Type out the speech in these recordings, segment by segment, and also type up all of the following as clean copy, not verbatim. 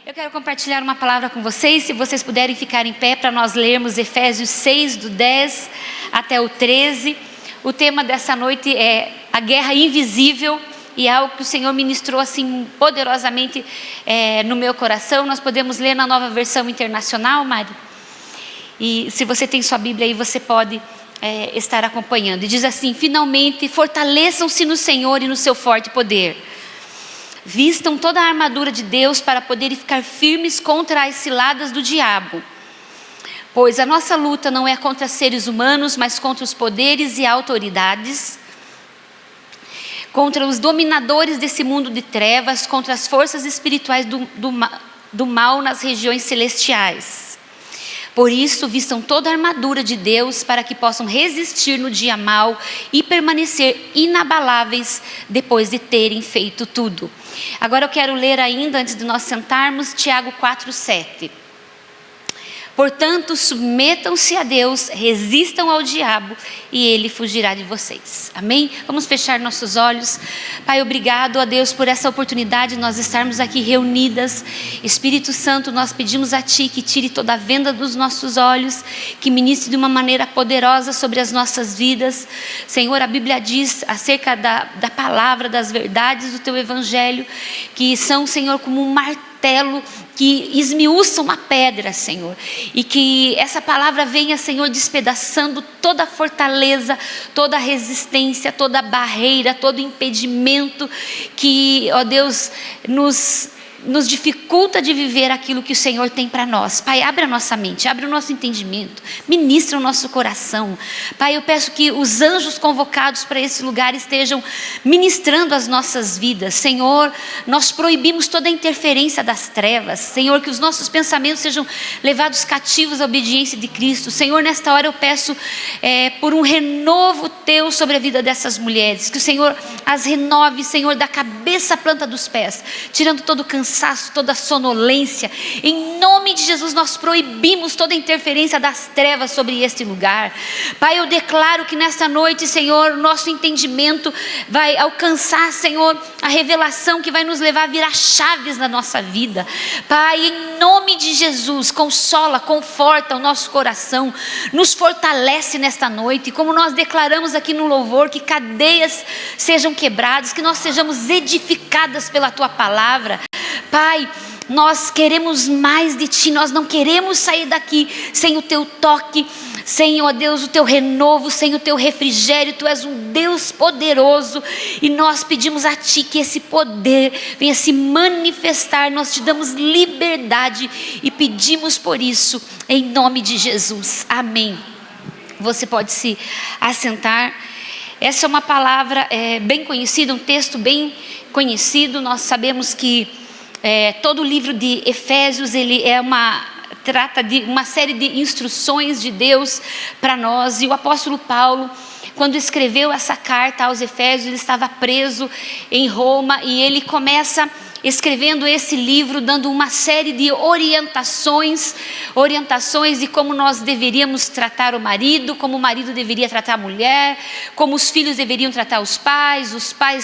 Eu quero compartilhar uma palavra com vocês, se vocês puderem ficar em pé para nós lermos Efésios 6, do 10 até o 13. O tema dessa noite é a guerra invisível e é algo que o Senhor ministrou assim poderosamente no meu coração. Nós podemos ler na Nova Versão Internacional, Mari? E se você tem sua Bíblia aí, você pode estar acompanhando. E diz assim: finalmente fortaleçam-se no Senhor e no seu forte poder. Vistam toda a armadura de Deus para poderem ficar firmes contra as ciladas do diabo. Pois a nossa luta não é contra seres humanos, mas contra os poderes e autoridades, contra os dominadores desse mundo de trevas, contra as forças espirituais do mal nas regiões celestiais. Por isso, vistam toda a armadura de Deus para que possam resistir no dia mau e permanecer inabaláveis depois de terem feito tudo. Agora eu quero ler ainda, antes de nós sentarmos, Tiago 4:7. Portanto, submetam-se a Deus, resistam ao diabo e ele fugirá de vocês. Amém? Vamos fechar nossos olhos. Pai, obrigado a Deus por essa oportunidade de nós estarmos aqui reunidas. Espírito Santo, nós pedimos a Ti que tire toda a venda dos nossos olhos, que ministre de uma maneira poderosa sobre as nossas vidas. Senhor, a Bíblia diz acerca da palavra, das verdades do Teu Evangelho, que são, Senhor, como um martelo que esmiuça uma pedra, Senhor, e que essa palavra venha, Senhor, despedaçando toda a fortaleza, toda a resistência, toda a barreira, todo impedimento que, ó Deus, nos dificulta de viver aquilo que o Senhor tem para nós. Pai, abre a nossa mente, abre o nosso entendimento, ministra o nosso coração. Pai, eu peço que os anjos convocados para esse lugar estejam ministrando as nossas vidas. Senhor, nós proibimos toda a interferência das trevas. Senhor, que os nossos pensamentos sejam levados cativos à obediência de Cristo. Senhor, nesta hora eu peço por um renovo Teu sobre a vida dessas mulheres, que o Senhor as renove, Senhor, da cabeça à planta dos pés, tirando todo o cansaço, toda a sonolência. Em nome de Jesus nós proibimos toda a interferência das trevas sobre este lugar. Pai, eu declaro que nesta noite, Senhor, nosso entendimento vai alcançar, Senhor, a revelação que vai nos levar a virar chaves na nossa vida. Pai, em nome de Jesus, consola, conforta o nosso coração, nos fortalece nesta noite, como nós declaramos aqui no louvor, que cadeias sejam quebradas, que nós sejamos edificadas pela Tua palavra. Pai, nós queremos mais de Ti, nós não queremos sair daqui sem o Teu toque, sem, ó Deus, o Teu renovo, sem o Teu refrigério. Tu és um Deus poderoso e nós pedimos a Ti que esse poder venha se manifestar. Nós Te damos liberdade e pedimos por isso, em nome de Jesus. Amém. Você pode se assentar. Essa é uma palavra bem conhecida, um texto bem conhecido. Nós sabemos que todo o livro de Efésios, ele trata de uma série de instruções de Deus para nós. E o apóstolo Paulo, quando escreveu essa carta aos Efésios, ele estava preso em Roma e ele começa escrevendo esse livro, dando uma série de orientações de como nós deveríamos tratar o marido, como o marido deveria tratar a mulher, como os filhos deveriam tratar os pais,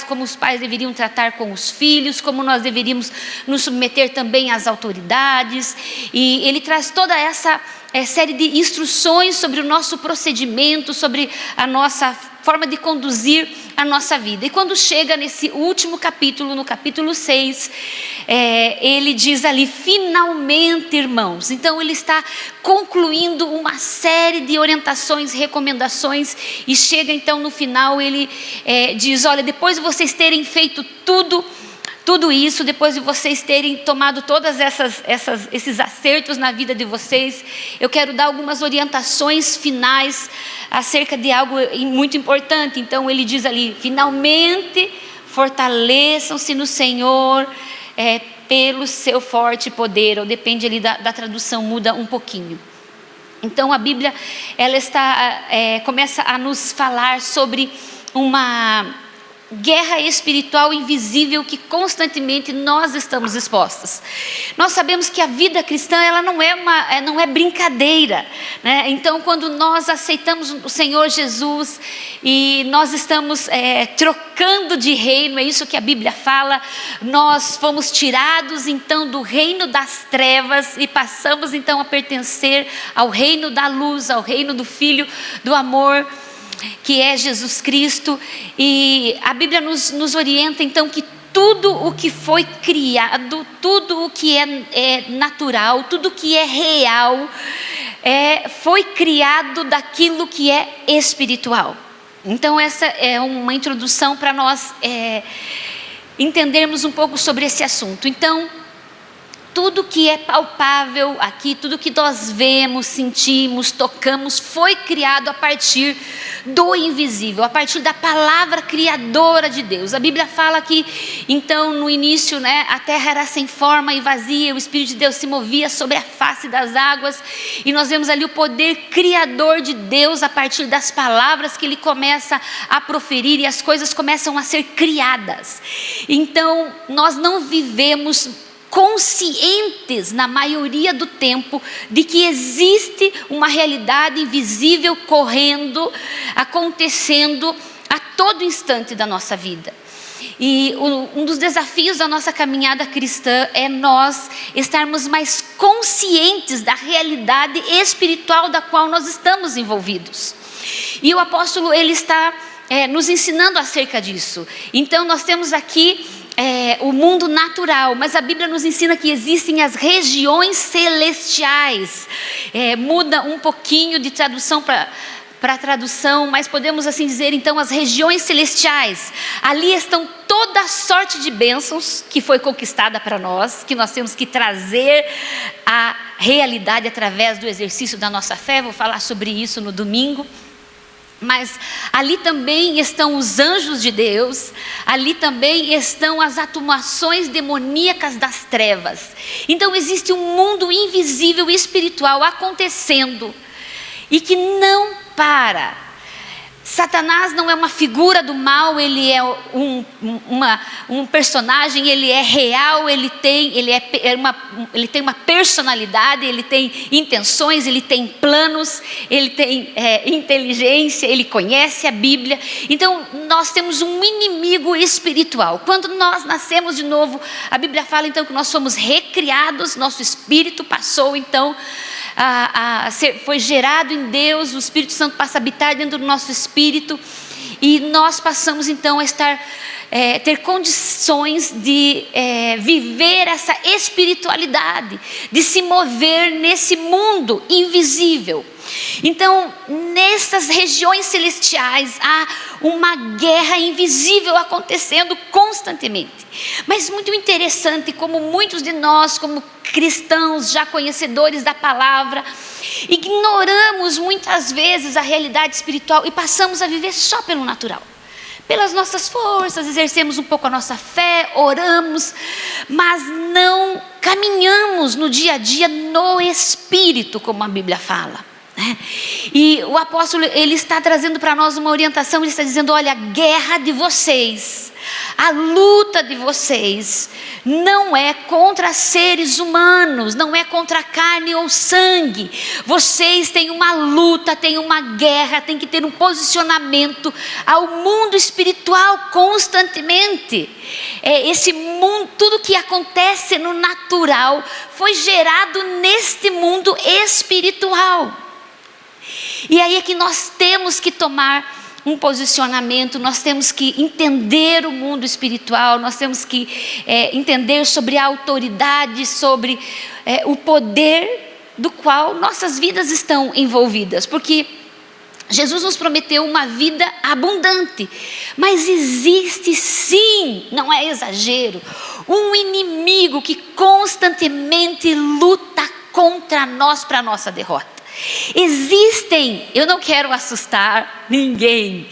como os pais deveriam tratar com os filhos, como nós deveríamos nos submeter também às autoridades. E ele traz toda essa série de instruções sobre o nosso procedimento, sobre a nossa forma de conduzir a nossa vida. E quando chega nesse último capítulo, no capítulo 6, ele diz ali: finalmente, irmãos. Então ele está concluindo uma série de orientações, recomendações, e chega então no final, ele diz: olha, depois de vocês terem feito tudo isso, depois de vocês terem tomado todas esses acertos na vida de vocês, eu quero dar algumas orientações finais acerca de algo muito importante. Então ele diz ali: finalmente fortaleçam-se no Senhor pelo seu forte poder, ou depende ali da tradução, muda um pouquinho. Então a Bíblia, ela começa a nos falar sobre guerra espiritual invisível que constantemente nós estamos expostos. Nós sabemos que a vida cristã ela não é brincadeira, né? Então, quando nós aceitamos o Senhor Jesus e nós estamos trocando de reino, é isso que a Bíblia fala. Nós fomos tirados então do reino das trevas e passamos então a pertencer ao reino da luz, ao reino do Filho do amor, que é Jesus Cristo. E a Bíblia nos orienta então que tudo o que foi criado, tudo o que é natural, tudo o que é real, foi criado daquilo que é espiritual. Então essa é uma introdução para nós entendermos um pouco sobre esse assunto. Então, tudo que é palpável aqui, tudo que nós vemos, sentimos, tocamos, foi criado a partir do invisível, a partir da palavra criadora de Deus. A Bíblia fala que, então, no início, né, a terra era sem forma e vazia, o Espírito de Deus se movia sobre a face das águas, e nós vemos ali o poder criador de Deus a partir das palavras que Ele começa a proferir, e as coisas começam a ser criadas. Então, nós não vivemos conscientes na maioria do tempo de que existe uma realidade invisível correndo, acontecendo a todo instante da nossa vida. E um dos desafios da nossa caminhada cristã é nós estarmos mais conscientes da realidade espiritual da qual nós estamos envolvidos. E o apóstolo ele está nos ensinando acerca disso. Então nós temos aqui o mundo natural, mas a Bíblia nos ensina que existem as regiões celestiais. Muda um pouquinho de tradução para tradução, mas podemos assim dizer então as regiões celestiais. Ali estão toda a sorte de bênçãos que foi conquistada para nós, que nós temos que trazer à realidade através do exercício da nossa fé. Vou falar sobre isso no domingo. Mas ali também estão os anjos de Deus, ali também estão as atuações demoníacas das trevas. Então existe um mundo invisível e espiritual acontecendo e que não para. Satanás não é uma figura do mal, ele é um personagem, ele é real, ele tem uma personalidade, ele tem intenções, ele tem planos, ele tem inteligência, ele conhece a Bíblia. Então nós temos um inimigo espiritual. Quando nós nascemos de novo, a Bíblia fala então que nós fomos recriados, nosso espírito passou então foi gerado em Deus, o Espírito Santo passa a habitar dentro do nosso espírito, e nós passamos então a ter condições de viver essa espiritualidade, de se mover nesse mundo invisível. Então, nessas regiões celestiais há uma guerra invisível acontecendo constantemente. Mas muito interessante como muitos de nós, como cristãos já conhecedores da palavra, ignoramos muitas vezes a realidade espiritual e passamos a viver só pelo natural. Pelas nossas forças, exercemos um pouco a nossa fé, oramos, mas não caminhamos no dia a dia no Espírito, como a Bíblia fala. E o apóstolo ele está trazendo para nós uma orientação. Ele está dizendo: olha, a guerra de vocês, a luta de vocês não é contra seres humanos, não é contra carne ou sangue. Vocês têm uma luta, têm uma guerra, têm que ter um posicionamento ao mundo espiritual constantemente. Esse mundo, tudo que acontece no natural foi gerado neste mundo espiritual. E aí é que nós temos que tomar um posicionamento, nós temos que entender o mundo espiritual, nós temos que entender sobre a autoridade, sobre o poder do qual nossas vidas estão envolvidas. Porque Jesus nos prometeu uma vida abundante, mas existe sim, não é exagero, um inimigo que constantemente luta contra nós para a nossa derrota. Existem, eu não quero assustar ninguém,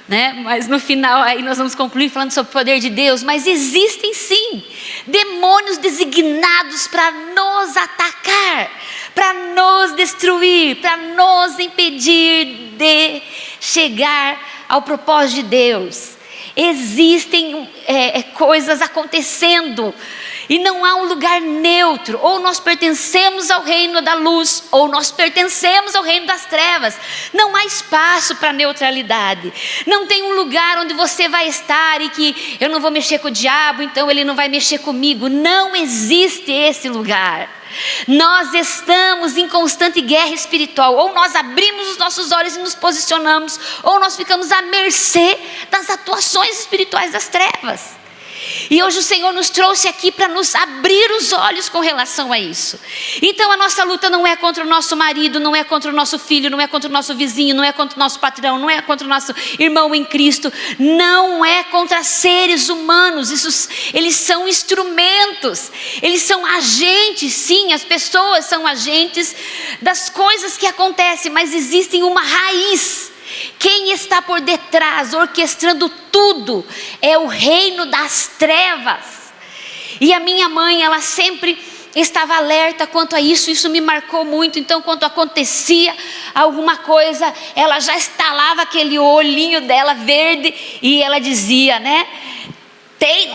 né? Mas no final aí nós vamos concluir falando sobre o poder de Deus. Mas existem sim demônios designados para nos atacar, para nos destruir, para nos impedir de chegar ao propósito de Deus. existem coisas acontecendo. E não há um lugar neutro. Ou nós pertencemos ao reino da luz, ou nós pertencemos ao reino das trevas. Não há espaço para neutralidade. Não tem um lugar onde você vai estar e que eu não vou mexer com o diabo, então ele não vai mexer comigo. Não existe esse lugar. Nós estamos em constante guerra espiritual. Ou nós abrimos os nossos olhos e nos posicionamos, ou nós ficamos à mercê das atuações espirituais das trevas. E hoje o Senhor nos trouxe aqui para nos abrir os olhos com relação a isso. Então a nossa luta não é contra o nosso marido, não é contra o nosso filho, não é contra o nosso vizinho, não é contra o nosso patrão, não é contra o nosso irmão em Cristo, não é contra seres humanos. Eles são instrumentos, eles são agentes. Sim, as pessoas são agentes das coisas que acontecem, mas existe uma raiz. Quem está por detrás, orquestrando tudo, é o reino das trevas. E a minha mãe, ela sempre estava alerta quanto a isso. Isso me marcou muito. Então, quando acontecia alguma coisa, ela já estalava aquele olhinho dela verde e ela dizia, né? Tem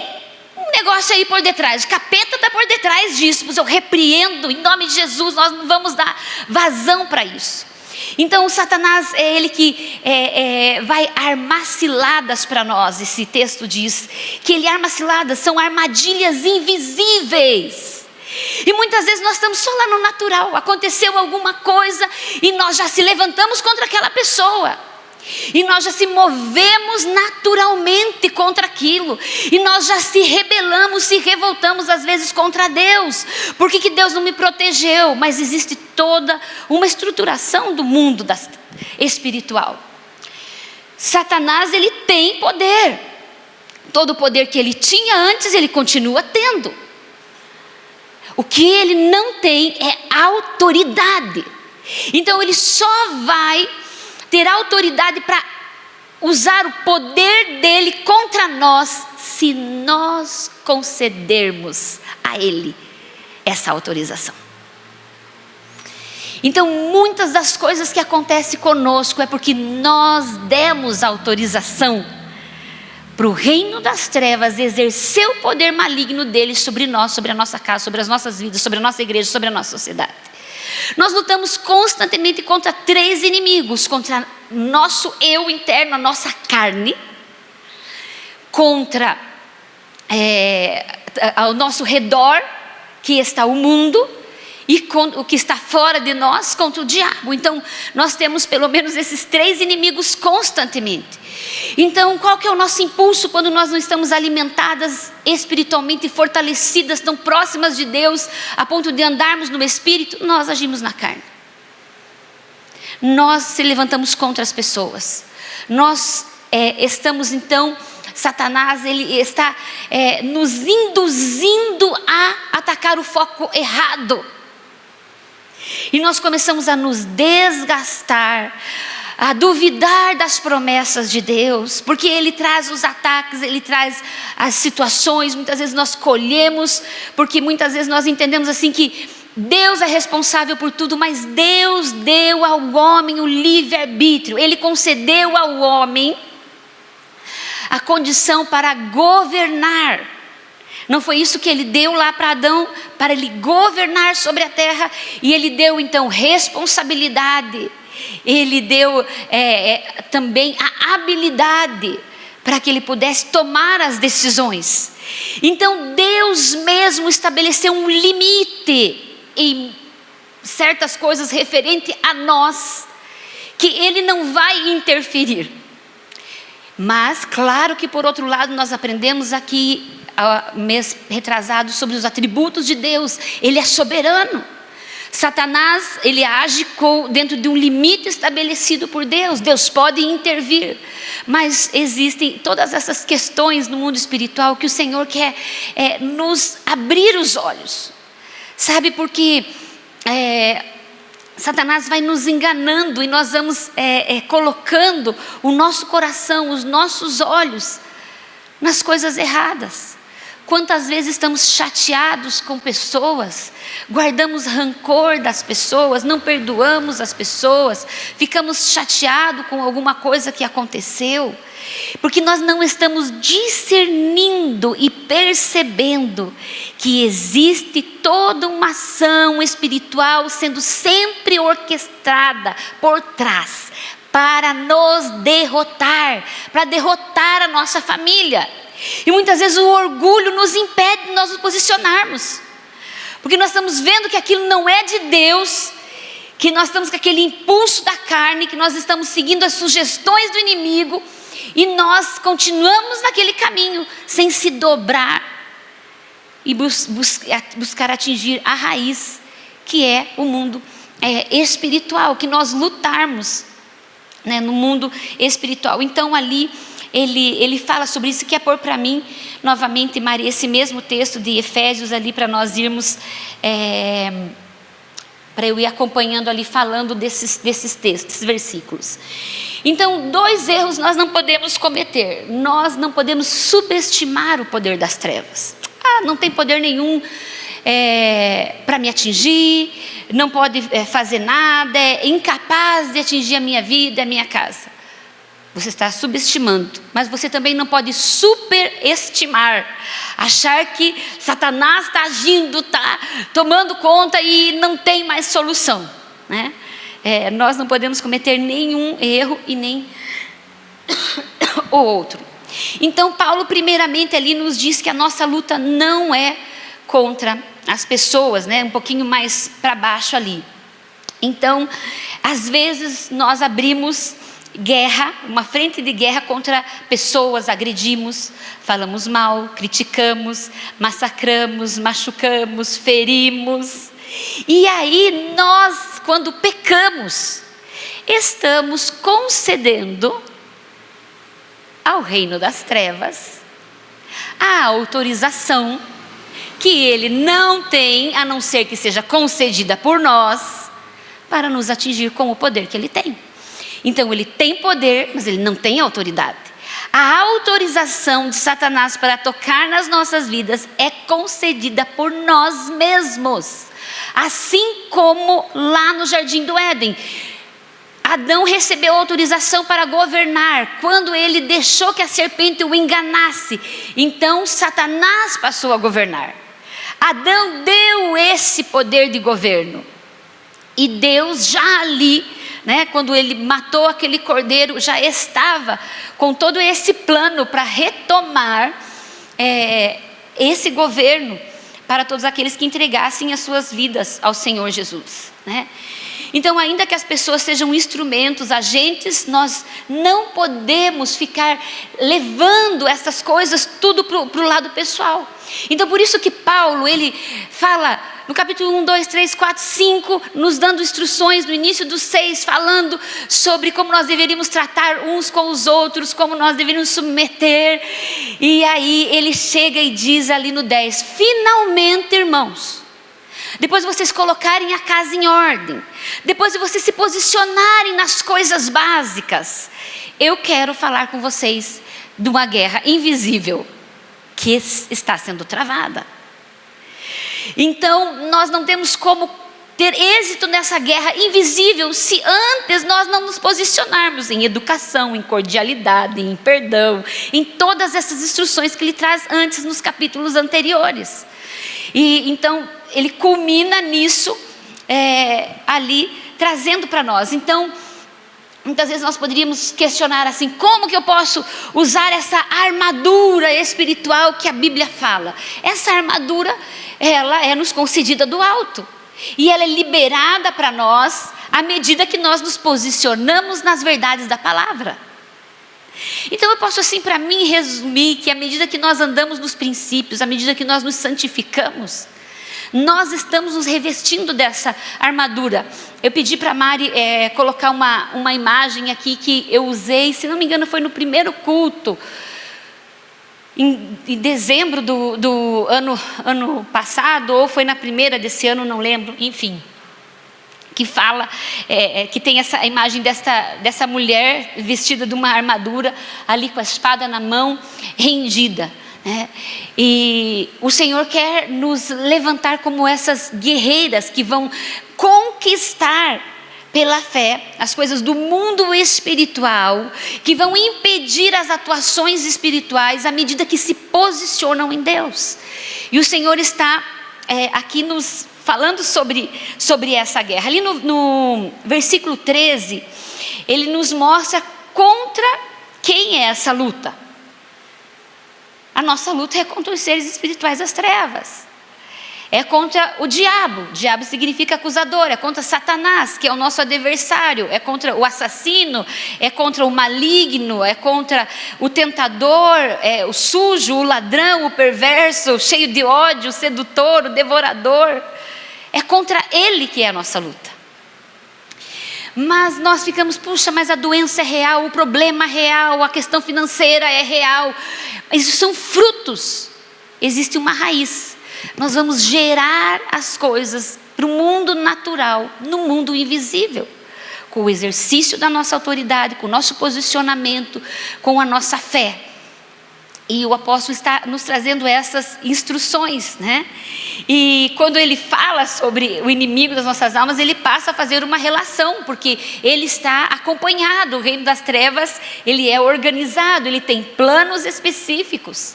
um negócio aí por detrás, o capeta está por detrás disso, mas eu repreendo em nome de Jesus. Nós não vamos dar vazão para isso. Então o Satanás é ele que vai armar ciladas para nós. Esse texto diz que ele arma ciladas, são armadilhas invisíveis. E muitas vezes nós estamos só lá no natural. Aconteceu alguma coisa e nós já se levantamos contra aquela pessoa. E nós já se movemos naturalmente contra aquilo. E nós já se rebelamos, se revoltamos às vezes contra Deus. Por que Deus não me protegeu? Mas existe toda uma estruturação do mundo espiritual. Satanás, ele tem poder. Todo o poder que ele tinha antes, ele continua tendo. O que ele não tem é autoridade. Então ele só vai ter autoridade para usar o poder dele contra nós, se nós concedermos a ele essa autorização. Então muitas das coisas que acontecem conosco é porque nós demos autorização para o reino das trevas exercer o poder maligno dele sobre nós, sobre a nossa casa, sobre as nossas vidas, sobre a nossa igreja, sobre a nossa sociedade. Nós lutamos constantemente contra 3 inimigos: contra nosso eu interno, a nossa carne, contra ao nosso redor, que está o mundo, e com o que está fora de nós, contra o diabo. Então nós temos pelo menos esses 3 inimigos constantemente. Então qual que é o nosso impulso quando nós não estamos alimentadas espiritualmente, fortalecidas, tão próximas de Deus, a ponto de andarmos no Espírito? Nós agimos na carne. Nós se levantamos contra as pessoas. Nós estamos então, Satanás, ele está nos induzindo a atacar o foco errado. E nós começamos a nos desgastar, a duvidar das promessas de Deus, porque ele traz os ataques, ele traz as situações. Muitas vezes nós colhemos, porque muitas vezes nós entendemos assim que Deus é responsável por tudo, mas Deus deu ao homem o livre-arbítrio. Ele concedeu ao homem a condição para governar. Não foi isso que ele deu lá para Adão, para ele governar sobre a terra? E ele deu então responsabilidade, ele deu também a habilidade para que ele pudesse tomar as decisões. Então Deus mesmo estabeleceu um limite em certas coisas referente a nós, que ele não vai interferir. Mas claro que por outro lado nós aprendemos aqui mês retrasado sobre os atributos de Deus. Ele é soberano. Satanás, ele age dentro de um limite estabelecido por Deus. Deus pode intervir, mas existem todas essas questões no mundo espiritual que o Senhor quer nos abrir os olhos, sabe? Porque Satanás vai nos enganando e nós vamos colocando o nosso coração, os nossos olhos nas coisas erradas. Quantas vezes estamos chateados com pessoas, guardamos rancor das pessoas, não perdoamos as pessoas, ficamos chateados com alguma coisa que aconteceu. porque nós não estamos discernindo e percebendo que existe toda uma ação espiritual sendo sempre orquestrada por trás, para nos derrotar, para derrotar a nossa família. E muitas vezes o orgulho nos impede de nós nos posicionarmos, porque nós estamos vendo que aquilo não é de Deus, que nós estamos com aquele impulso da carne, que nós estamos seguindo as sugestões do inimigo, e nós continuamos naquele caminho, sem se dobrar e buscar atingir a raiz, que é o mundo espiritual, que nós lutarmos, né, no mundo espiritual. Então ali ele fala sobre isso. Quer pôr para mim novamente, Maria, esse mesmo texto de Efésios ali, para nós irmos, para eu ir acompanhando ali, falando desses textos, desses versículos. Então, 2 erros nós não podemos cometer. Nós não podemos subestimar o poder das trevas. Não tem poder nenhum para me atingir, não pode fazer nada, é incapaz de atingir a minha vida, a minha casa. Você está subestimando, mas você também não pode superestimar, achar que Satanás está agindo, está tomando conta e não tem mais solução, né? Nós não podemos cometer nenhum erro e nem o outro. Então Paulo primeiramente ali nos diz que a nossa luta não é contra as pessoas, né? Um pouquinho mais para baixo ali. Então, às vezes nós abrimos guerra, uma frente de guerra contra pessoas, agredimos, falamos mal, criticamos, massacramos, machucamos, ferimos. E aí nós, quando pecamos, estamos concedendo ao reino das trevas a autorização que ele não tem, a não ser que seja concedida por nós, para nos atingir com o poder que ele tem. Então ele tem poder, mas ele não tem autoridade. A autorização de Satanás para tocar nas nossas vidas é concedida por nós mesmos. Assim como lá no Jardim do Éden, Adão recebeu autorização para governar, quando ele deixou que a serpente o enganasse. Então Satanás passou a governar. Adão deu esse poder de governo. E Deus já ali, né, quando ele matou aquele cordeiro, já estava com todo esse plano para retomar esse governo para todos aqueles que entregassem as suas vidas ao Senhor Jesus, né? Então, ainda que as pessoas sejam instrumentos, agentes, nós não podemos ficar levando essas coisas tudo para o lado pessoal. Então, por isso que Paulo, ele fala no capítulo 1, 2, 3, 4, 5, nos dando instruções no início do 6, falando sobre como nós deveríamos tratar uns com os outros, como nós deveríamos submeter. E aí ele chega e diz ali no 10, finalmente, irmãos, depois de vocês colocarem a casa em ordem, depois de vocês se posicionarem nas coisas básicas, eu quero falar com vocês de uma guerra invisível que está sendo travada. Então nós não temos como ter êxito nessa guerra invisível se antes nós não nos posicionarmos em educação, em cordialidade, em perdão, em todas essas instruções que ele traz antes nos capítulos anteriores. E então ele culmina nisso ali, trazendo para nós. Então, muitas vezes nós poderíamos questionar assim, como que eu posso usar essa armadura espiritual que a Bíblia fala? Essa armadura, ela é nos concedida do alto. E ela é liberada para nós à medida que nós nos posicionamos nas verdades da palavra. Então eu posso assim para mim resumir que à medida que nós andamos nos princípios, à medida que nós nos santificamos, nós estamos nos revestindo dessa armadura. Eu pedi para a Mari colocar uma imagem aqui que eu usei, se não me engano foi no primeiro culto, em dezembro do ano passado, ou foi na primeira desse ano, não lembro, enfim. Que fala, que tem essa imagem dessa mulher vestida de uma armadura, ali com a espada na mão, rendida. E o Senhor quer nos levantar como essas guerreiras que vão conquistar pela fé, as coisas do mundo espiritual, que vão impedir as atuações espirituais à medida que se posicionam em Deus. E o Senhor está aqui nos falando sobre essa guerra. Ali no versículo 13, Ele nos mostra contra quem é essa luta. A nossa luta é contra os seres espirituais das trevas. É contra o diabo. O diabo significa acusador. É contra Satanás, que é o nosso adversário. É contra o assassino. É contra o maligno. É contra o tentador, o sujo, o ladrão, o perverso, cheio de ódio, o sedutor, o devorador. É contra ele que é a nossa luta. Mas nós ficamos, puxa, mas a doença é real, o problema é real, a questão financeira é real. Isso são frutos. Existe uma raiz. Nós vamos gerar as coisas para o mundo natural, no mundo invisível, com o exercício da nossa autoridade, com o nosso posicionamento, com a nossa fé. E o apóstolo está nos trazendo essas instruções, né? E quando ele fala sobre o inimigo das nossas almas, ele passa a fazer uma relação, porque ele está acompanhado. O reino das trevas, ele é organizado, ele tem planos específicos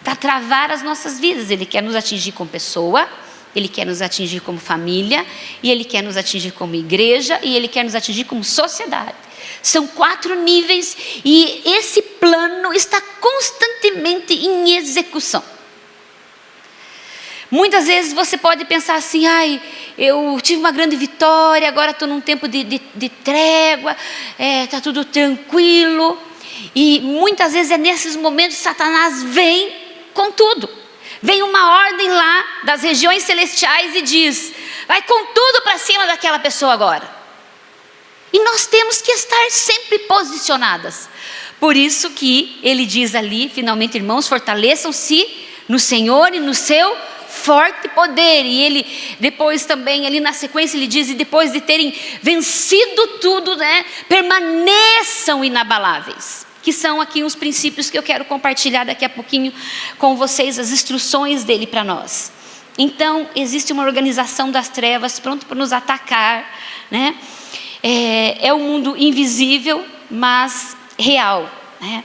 para travar as nossas vidas. Ele quer nos atingir como pessoa, ele quer nos atingir como família, e ele quer nos atingir como igreja, e ele quer nos atingir como sociedade. São 4 níveis, e esse plano está constantemente em execução. Muitas vezes você pode pensar assim: ai, eu tive uma grande vitória, agora estou num tempo de trégua, está tudo tranquilo. E muitas vezes é nesses momentos que Satanás vem com tudo. Vem uma ordem lá das regiões celestiais e diz: vai com tudo para cima daquela pessoa agora. E nós temos que estar sempre posicionadas. Por isso que ele diz ali, finalmente, irmãos, fortaleçam-se no Senhor e no seu forte poder. E ele depois também, ali na sequência, ele diz: e depois de terem vencido tudo, né, permaneçam inabaláveis. Que são aqui os princípios que eu quero compartilhar daqui a pouquinho com vocês, as instruções dele para nós. Então, existe uma organização das trevas pronto para nos atacar, né? É um mundo invisível, mas real, né?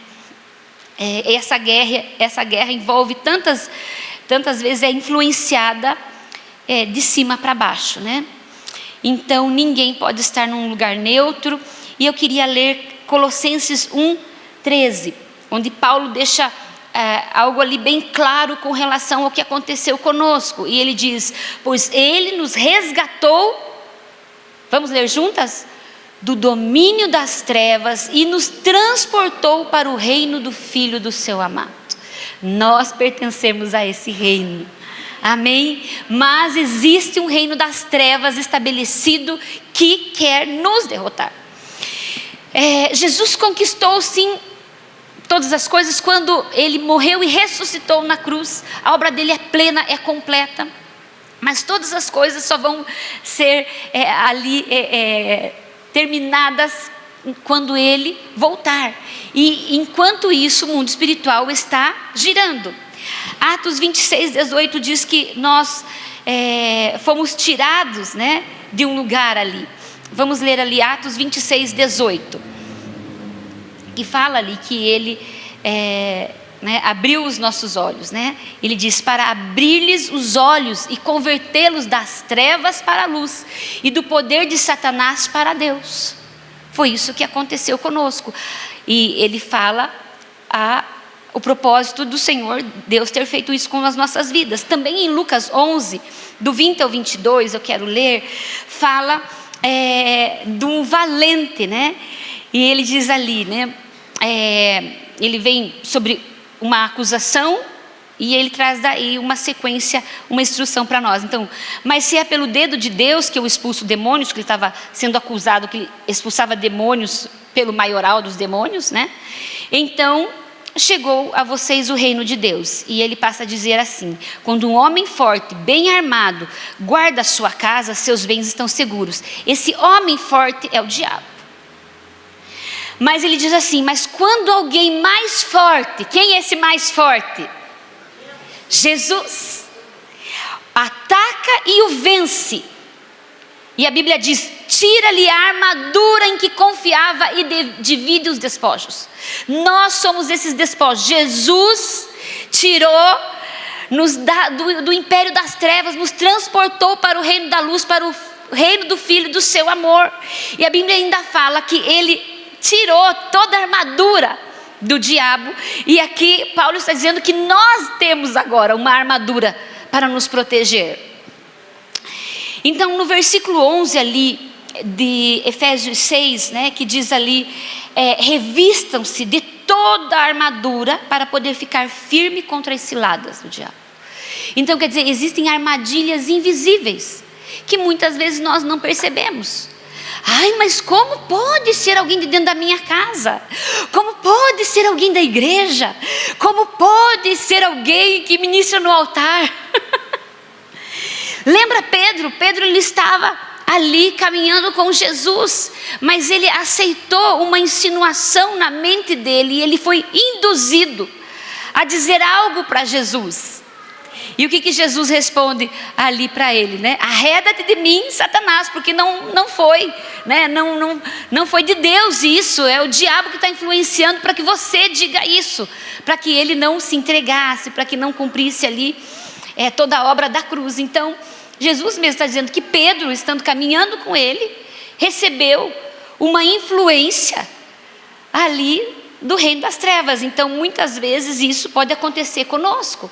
Essa guerra envolve tantas vezes, é influenciada de cima para baixo, né? Então, ninguém pode estar num lugar neutro. E eu queria ler Colossenses 1:13, onde Paulo deixa algo ali bem claro com relação ao que aconteceu conosco. E ele diz: pois ele nos resgatou, vamos ler juntas? Do domínio das trevas e nos transportou para o reino do Filho do seu amado. Nós pertencemos a esse reino, amém? Mas existe um reino das trevas estabelecido que quer nos derrotar. Jesus conquistou sim todas as coisas quando ele morreu e ressuscitou na cruz. A obra dele é plena, é completa. Mas todas as coisas só vão ser terminadas quando ele voltar. E enquanto isso, o mundo espiritual está girando. Atos 26:18 diz que nós fomos tirados, né, de um lugar ali. Vamos ler ali Atos 26:18, que fala ali que ele abriu os nossos olhos, né? Ele diz: para abrir-lhes os olhos e convertê-los das trevas para a luz e do poder de Satanás para Deus. Foi isso que aconteceu conosco. E ele fala o propósito do Senhor, Deus ter feito isso com as nossas vidas. Também em Lucas 11, do 20 ao 22, eu quero ler, fala de um valente, né? E ele diz ali, né? Ele vem sobre uma acusação e ele traz daí uma sequência, uma instrução para nós. Então, mas se é pelo dedo de Deus que eu expulso demônios, que ele estava sendo acusado que ele expulsava demônios pelo maioral dos demônios, né? Então, chegou a vocês o reino de Deus. E ele passa a dizer assim: quando um homem forte, bem armado, guarda a sua casa, seus bens estão seguros. Esse homem forte é o diabo. Mas ele diz assim: mas quando alguém mais forte, quem é esse mais forte? Jesus. Ataca e o vence. E a Bíblia diz: tira-lhe a armadura em que confiava e divide os despojos. Nós somos esses despojos. Jesus tirou do império das trevas, nos transportou para o reino da luz, para o reino do Filho do seu amor. E a Bíblia ainda fala que ele tirou toda a armadura do diabo. E aqui Paulo está dizendo que nós temos agora uma armadura para nos proteger. Então no versículo 11 ali de Efésios 6, né, que diz ali, revistam-se de toda a armadura para poder ficar firme contra as ciladas do diabo. Então quer dizer, existem armadilhas invisíveis que muitas vezes nós não percebemos. Ai, mas como pode ser alguém de dentro da minha casa? Como pode ser alguém da igreja? Como pode ser alguém que ministra no altar? Lembra Pedro? Pedro, ele estava ali caminhando com Jesus, mas ele aceitou uma insinuação na mente dele e ele foi induzido a dizer algo para Jesus. E o que Jesus responde ali para ele, né? Arreda-te de mim, Satanás, porque não foi, né? Não foi de Deus isso, é o diabo que está influenciando para que você diga isso, para que ele não se entregasse, para que não cumprisse ali toda a obra da cruz. Então Jesus mesmo está dizendo que Pedro, estando caminhando com ele, recebeu uma influência ali do reino das trevas. Então muitas vezes isso pode acontecer conosco.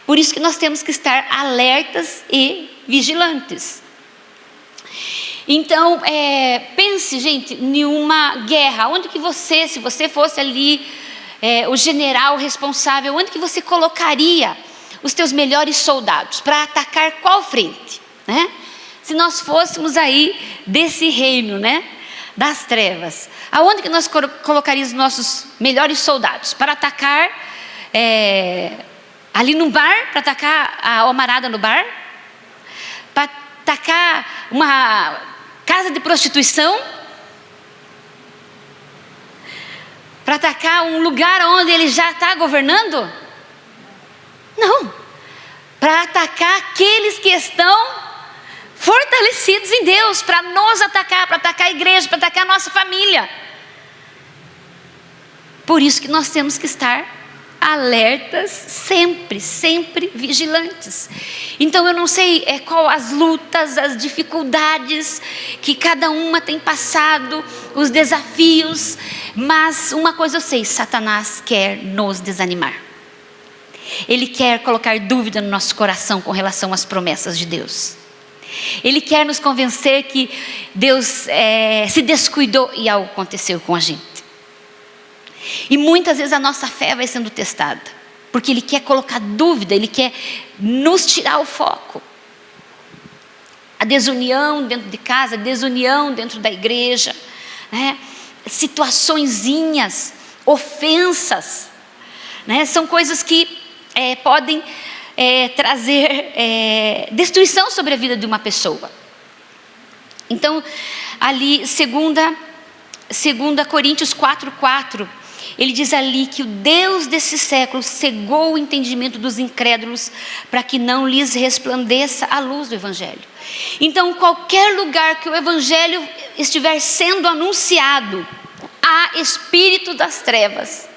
Por isso que nós temos que estar alertas e vigilantes. Então, pense, gente, em uma guerra, onde que você, se você fosse ali o general responsável, onde que você colocaria os teus melhores soldados para atacar qual frente, né? Se nós fôssemos aí desse reino, né, das trevas, aonde que nós colocaríamos os nossos melhores soldados para atacar ali no bar, para atacar a homarada no bar, para atacar uma casa de prostituição, para atacar um lugar onde ele já está governando? Não, para atacar aqueles que estão fortalecidos em Deus, para nos atacar, para atacar a igreja, para atacar a nossa família. Por isso que nós temos que estar alertas, sempre vigilantes. Então eu não sei qual as lutas, as dificuldades que cada uma tem passado, os desafios, mas uma coisa eu sei, Satanás quer nos desanimar. Ele quer colocar dúvida no nosso coração com relação às promessas de Deus. Ele quer nos convencer que Deus se descuidou e algo aconteceu com a gente. E muitas vezes a nossa fé vai sendo testada, porque Ele quer colocar dúvida, Ele quer nos tirar o foco. A desunião dentro de casa, a desunião dentro da igreja, né? Situaçõezinhas, ofensas, né? São coisas que podem trazer destruição sobre a vida de uma pessoa. Então, ali, 2 Coríntios 4:4, ele diz ali que o Deus desse século cegou o entendimento dos incrédulos para que não lhes resplandeça a luz do Evangelho. Então, qualquer lugar que o Evangelho estiver sendo anunciado, há espírito das trevas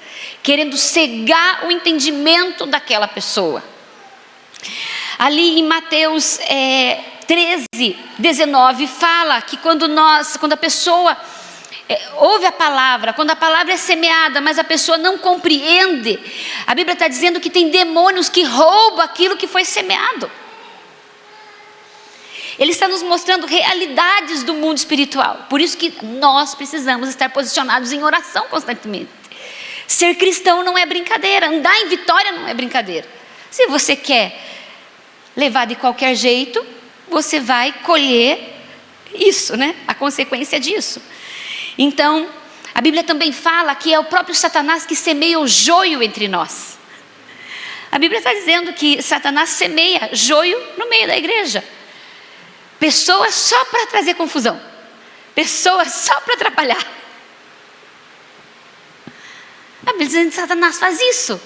querendo cegar o entendimento daquela pessoa. Ali em Mateus 13:19 fala que quando a pessoa ouve a palavra, quando a palavra é semeada, mas a pessoa não compreende, a Bíblia está dizendo que tem demônios que roubam aquilo que foi semeado. Ele está nos mostrando realidades do mundo espiritual. Por isso que nós precisamos estar posicionados em oração constantemente. Ser cristão não é brincadeira, andar em vitória não é brincadeira. Se você quer levar de qualquer jeito, você vai colher isso, né? A consequência disso. Então, a Bíblia também fala que é o próprio Satanás que semeia o joio entre nós. A Bíblia está dizendo que Satanás semeia joio no meio da igreja. Pessoas só para trazer confusão. Pessoas só para atrapalhar. A Bíblia diz que Satanás faz isso.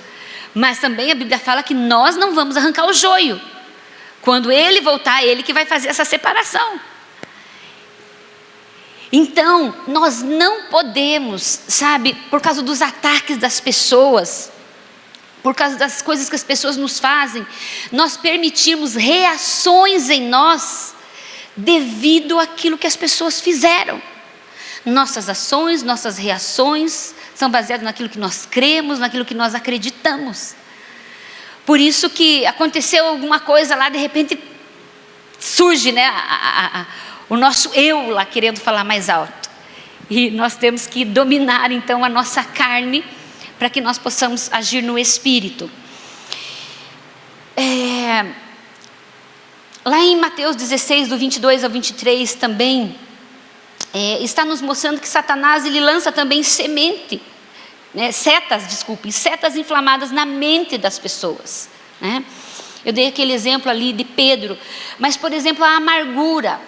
Mas também a Bíblia fala que nós não vamos arrancar o joio. Quando ele voltar, é ele que vai fazer essa separação. Então, nós não podemos, sabe, por causa dos ataques das pessoas, por causa das coisas que as pessoas nos fazem, nós permitirmos reações em nós devido àquilo que as pessoas fizeram. Nossas ações, nossas reações são baseadas naquilo que nós cremos, naquilo que nós acreditamos. Por isso que aconteceu alguma coisa lá, de repente surge, né, o nosso eu lá querendo falar mais alto. E nós temos que dominar então a nossa carne para que nós possamos agir no Espírito. Lá em Mateus 16, do 22 ao 23 também, está nos mostrando que Satanás ele lança também setas inflamadas na mente das pessoas, né? Eu dei aquele exemplo ali de Pedro, mas por exemplo a amargura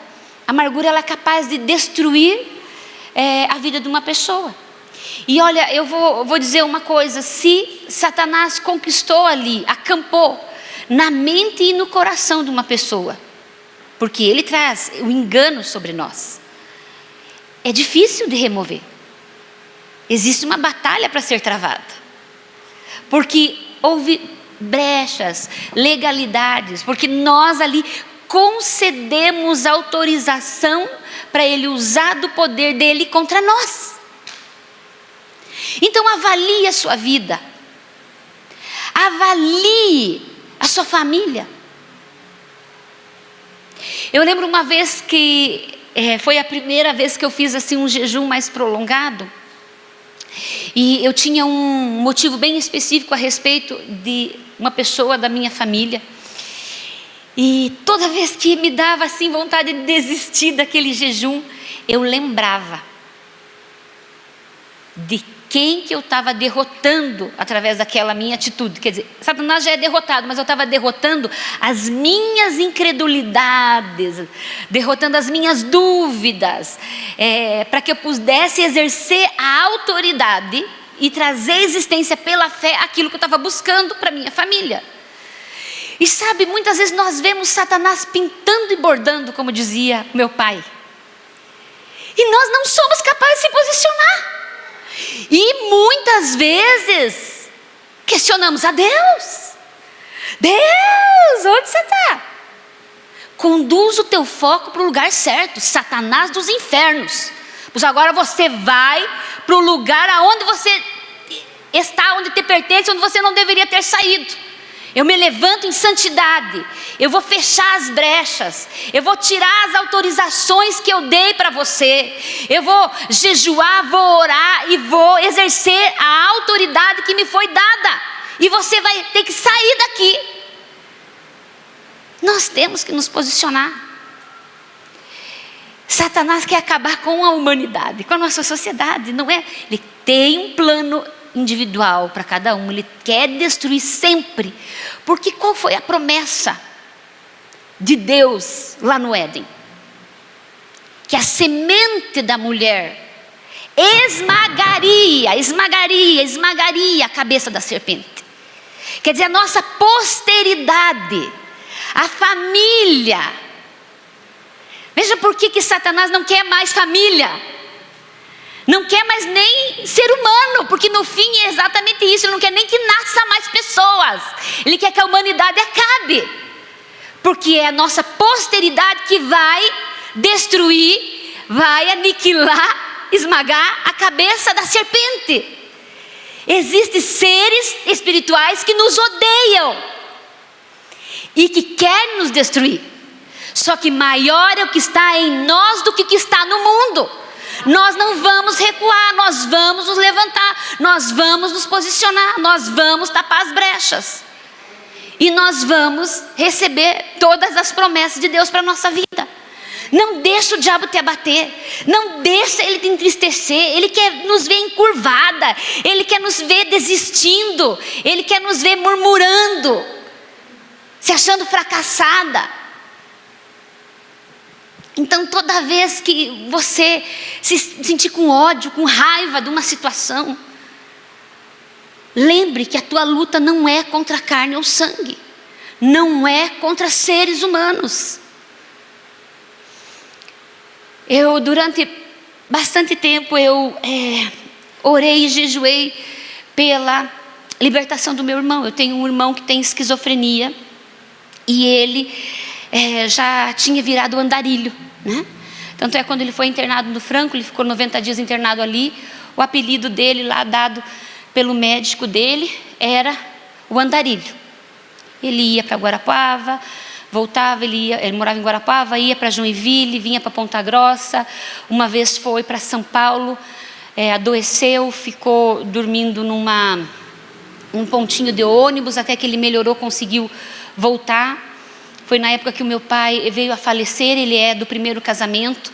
ela é capaz de destruir a vida de uma pessoa. E olha, eu vou dizer uma coisa: se Satanás conquistou ali, acampou na mente e no coração de uma pessoa, porque ele traz o engano sobre nós, é difícil de remover. Existe uma batalha para ser travada, porque houve brechas, legalidades, porque nós ali concedemos autorização para ele usar do poder dele contra nós. Então avalie a sua vida, avalie a sua família. Eu lembro uma vez que foi a primeira vez que eu fiz assim um jejum mais prolongado, e eu tinha um motivo bem específico a respeito de uma pessoa da minha família. E toda vez que me dava assim vontade de desistir daquele jejum, eu lembrava de quem que eu estava derrotando através daquela minha atitude. Quer dizer, Satanás já é derrotado, mas eu estava derrotando as minhas incredulidades, derrotando as minhas dúvidas, para que eu pudesse exercer a autoridade e trazer existência pela fé aquilo que eu estava buscando para minha família. E sabe, muitas vezes nós vemos Satanás pintando e bordando, como dizia meu pai, e nós não somos capazes de se posicionar. E muitas vezes questionamos a Deus. Deus, onde você está? Conduz o teu foco para o lugar certo, Satanás dos infernos. Pois agora você vai para o lugar aonde você está, onde te pertence, onde você não deveria ter saído. Eu me levanto em santidade, eu vou fechar as brechas, eu vou tirar as autorizações que eu dei para você, eu vou jejuar, vou orar e vou exercer a autoridade que me foi dada, e você vai ter que sair daqui. Nós temos que nos posicionar. Satanás quer acabar com a humanidade, com a nossa sociedade, não é? Ele tem um plano individual para cada um, ele quer destruir sempre, porque qual foi a promessa de Deus lá no Éden? Que a semente da mulher esmagaria a cabeça da serpente. Quer dizer, a nossa posteridade, a família. Veja por que Satanás não quer mais família, não quer mais nem ser humano, porque no fim é exatamente isso. Ele não quer nem que nasça mais pessoas, ele quer que a humanidade acabe, porque é a nossa posteridade que vai destruir, vai aniquilar, esmagar a cabeça da serpente. Existem seres espirituais que nos odeiam e que querem nos destruir, só que maior é o que está em nós do que o que está no mundo. Nós não vamos recuar, nós vamos nos levantar, nós vamos nos posicionar, nós vamos tapar as brechas, e nós vamos receber todas as promessas de Deus para a nossa vida. Não deixa o diabo te abater, não deixa ele te entristecer. Ele quer nos ver encurvada, ele quer nos ver desistindo, ele quer nos ver murmurando, se achando fracassada. Então toda vez que você se sentir com ódio, com raiva de uma situação, lembre que a tua luta não é contra a carne ou sangue, não é contra seres humanos. Eu durante bastante tempo eu orei e jejuei pela libertação do meu irmão. Eu tenho um irmão que tem esquizofrenia e ele já tinha virado andarilho, né? Tanto é, quando ele foi internado no Franco, ele ficou 90 dias internado ali, o apelido dele lá, dado pelo médico dele, era o andarilho. Ele ia para Guarapuava, voltava, ele morava em Guarapuava, ia para Joinville, vinha para Ponta Grossa, uma vez foi para São Paulo, adoeceu, ficou dormindo num pontinho de ônibus, até que ele melhorou, conseguiu voltar. Foi na época que o meu pai veio a falecer, ele é do primeiro casamento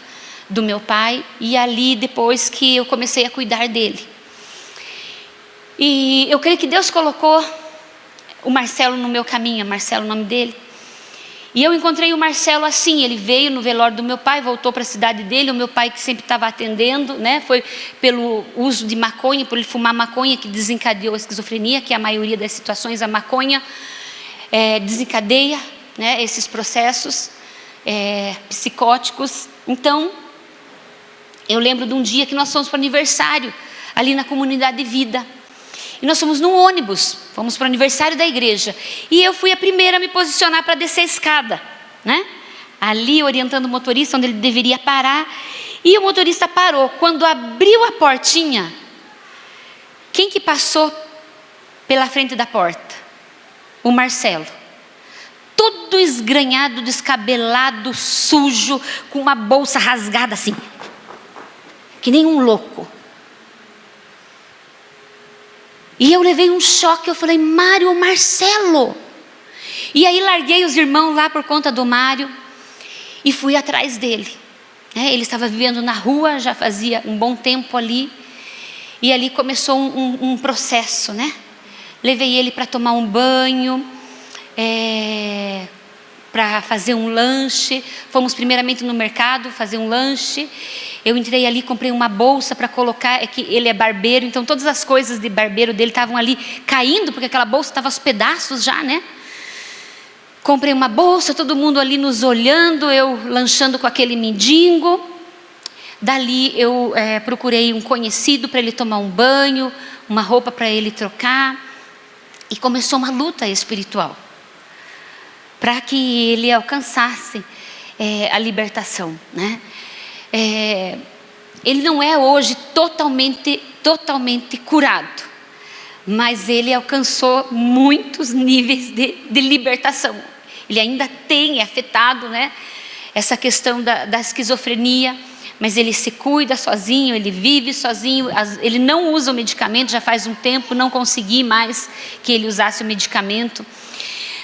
do meu pai, e ali depois que eu comecei a cuidar dele. E eu creio que Deus colocou o Marcelo no meu caminho, Marcelo o nome dele. E eu encontrei o Marcelo assim, ele veio no velório do meu pai, voltou para a cidade dele, o meu pai que sempre estava atendendo, né? Foi pelo uso de maconha, por ele fumar maconha, que desencadeou a esquizofrenia, que a maioria das situações a maconha desencadeia, né, esses processos psicóticos. Então, eu lembro de um dia que nós fomos para o aniversário, ali na comunidade de vida. E nós fomos num ônibus, fomos para o aniversário da igreja. E eu fui a primeira a me posicionar para descer a escada, né? Ali orientando o motorista onde ele deveria parar. E o motorista parou. Quando abriu a portinha, quem que passou pela frente da porta? O Marcelo. Todo esgranhado, descabelado, sujo, com uma bolsa rasgada assim, que nem um louco. E eu levei um choque, eu falei: Mário, Marcelo. E aí larguei os irmãos lá por conta do Mário e fui atrás dele. Ele estava vivendo na rua, já fazia um bom tempo ali. E ali começou um processo, né? Levei ele para tomar um banho, para fazer um lanche. Fomos primeiramente no mercado fazer um lanche. Eu entrei ali, comprei uma bolsa para colocar, que ele é barbeiro, então todas as coisas de barbeiro dele estavam ali caindo, porque aquela bolsa estava aos pedaços já, né? Comprei uma bolsa, todo mundo ali nos olhando, eu lanchando com aquele mendigo. Dali eu procurei um conhecido para ele tomar um banho, uma roupa para ele trocar. E começou uma luta espiritual, para que ele alcançasse a libertação, né? Ele não é hoje totalmente curado, mas ele alcançou muitos níveis de libertação. Ele ainda tem afetado, né, essa questão da esquizofrenia, mas ele se cuida sozinho, ele vive sozinho, ele não usa o medicamento, já faz um tempo, não consegui mais que ele usasse o medicamento.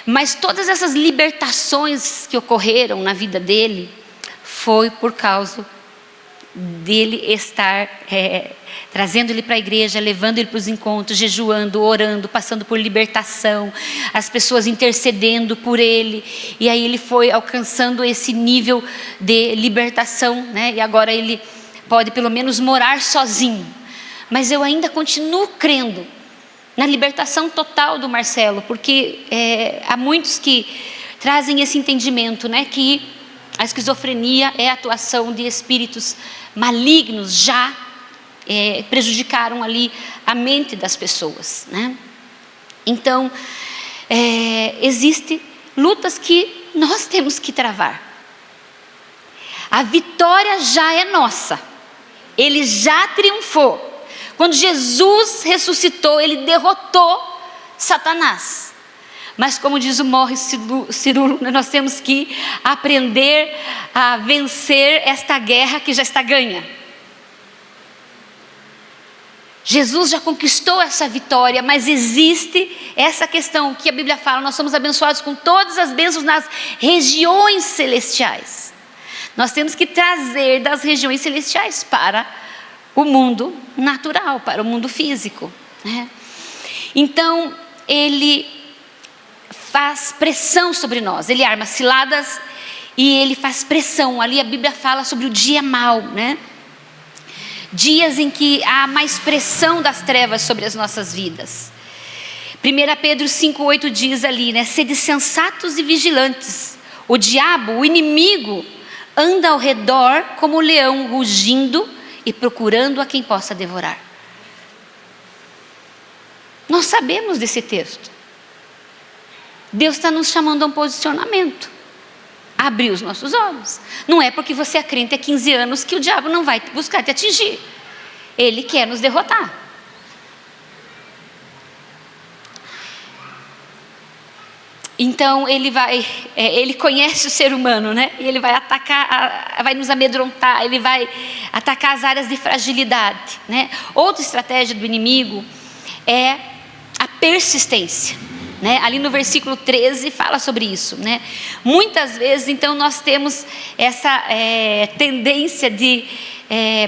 Mas todas essas libertações que ocorreram na vida dele, foi por causa dele estar trazendo ele para a igreja, levando ele para os encontros, jejuando, orando, passando por libertação, as pessoas intercedendo por ele, e aí ele foi alcançando esse nível de libertação, né? E agora ele pode pelo menos morar sozinho. Mas eu ainda continuo crendo na libertação total do Marcelo, porque há muitos que trazem esse entendimento, né, que a esquizofrenia é a atuação de espíritos malignos, já prejudicaram ali a mente das pessoas, né? Então, existem lutas que nós temos que travar. A vitória já é nossa, ele já triunfou. Quando Jesus ressuscitou, ele derrotou Satanás. Mas como diz o Morris Cirulo, nós temos que aprender a vencer esta guerra que já está ganha. Jesus já conquistou essa vitória, mas existe essa questão que a Bíblia fala: nós somos abençoados com todas as bênçãos nas regiões celestiais. Nós temos que trazer das regiões celestiais para o mundo natural, para o mundo físico, né? Então, ele faz pressão sobre nós, ele arma ciladas e ele faz pressão. Ali a Bíblia fala sobre o dia mau, né? Dias em que há mais pressão das trevas sobre as nossas vidas. 1 Pedro 5,8 diz ali, né? Sede sensatos e vigilantes. O diabo, o inimigo, anda ao redor como um leão rugindo e procurando a quem possa devorar. Nós sabemos desse texto. Deus está nos chamando a um posicionamento. Abrir os nossos olhos. Não é porque você é crente há 15 anos que o diabo não vai buscar te atingir. Ele quer nos derrotar. Então ele conhece o ser humano, né? E ele vai atacar, vai nos amedrontar, ele vai atacar as áreas de fragilidade, né? Outra estratégia do inimigo é a persistência, né? Ali no versículo 13 fala sobre isso, né? Muitas vezes, então, nós temos essa tendência de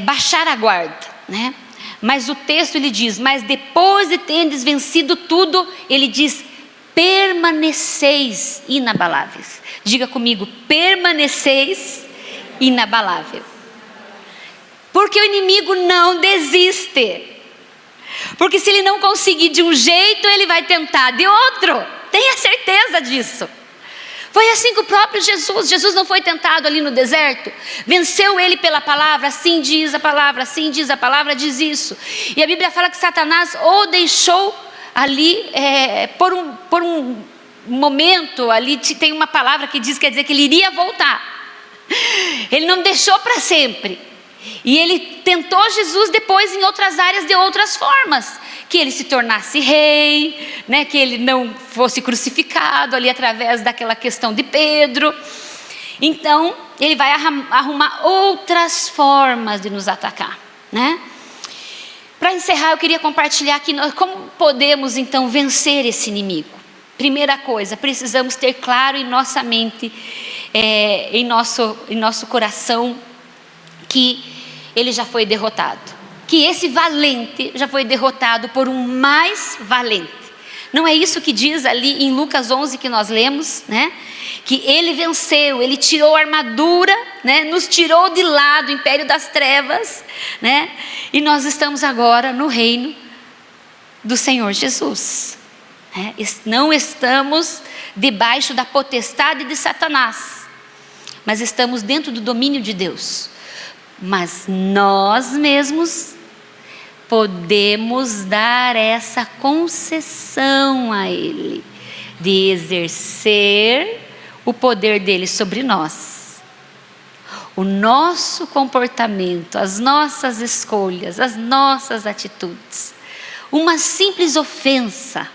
baixar a guarda, né? Mas o texto ele diz: mas depois de tendes vencido tudo, ele diz: permaneceis inabaláveis. Diga comigo: permaneceis inabalável. Porque o inimigo não desiste. Porque se ele não conseguir de um jeito, ele vai tentar de outro. Tenha certeza disso. Foi assim com o próprio Jesus. Jesus não foi tentado ali no deserto. Venceu ele pela palavra. Assim diz a palavra, assim diz a palavra, diz isso. E a Bíblia fala que Satanás o deixou ali por um momento. Ali tem uma palavra que diz, quer dizer que ele iria voltar. Ele não deixou para sempre. E ele tentou Jesus depois em outras áreas de outras formas. Que ele se tornasse rei, né? Que ele não fosse crucificado ali através daquela questão de Pedro. Então ele vai arrumar outras formas de nos atacar, né? Para encerrar, eu queria compartilhar aqui como podemos então vencer esse inimigo. Primeira coisa, precisamos ter claro em nossa mente, em nosso coração, que ele já foi derrotado. Que esse valente já foi derrotado por um mais valente. Não é isso que diz ali em Lucas 11 que nós lemos, né? Que ele venceu, ele tirou a armadura, né? Nos tirou de lá do império das trevas, né? E nós estamos agora no reino do Senhor Jesus, né? Não estamos debaixo da potestade de Satanás, mas estamos dentro do domínio de Deus. Mas nós mesmos podemos dar essa concessão a Ele, de exercer o poder dele sobre nós. O nosso comportamento, as nossas escolhas, as nossas atitudes. Uma simples ofensa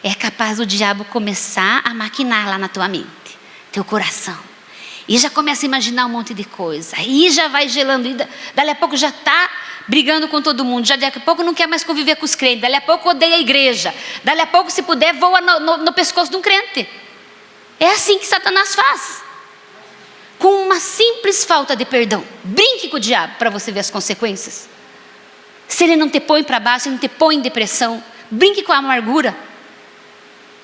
é capaz do diabo começar a maquinar lá na tua mente, teu coração. E já começa a imaginar um monte de coisa. Aí já vai gelando. E dali a pouco já está brigando com todo mundo. Já daqui a pouco não quer mais conviver com os crentes. Dali a pouco odeia a igreja. Dali a pouco, se puder, voa no pescoço de um crente. É assim que Satanás faz. Com uma simples falta de perdão. Brinque com o diabo para você ver as consequências. Se ele não te põe para baixo, se ele não te põe em depressão, brinque com a amargura.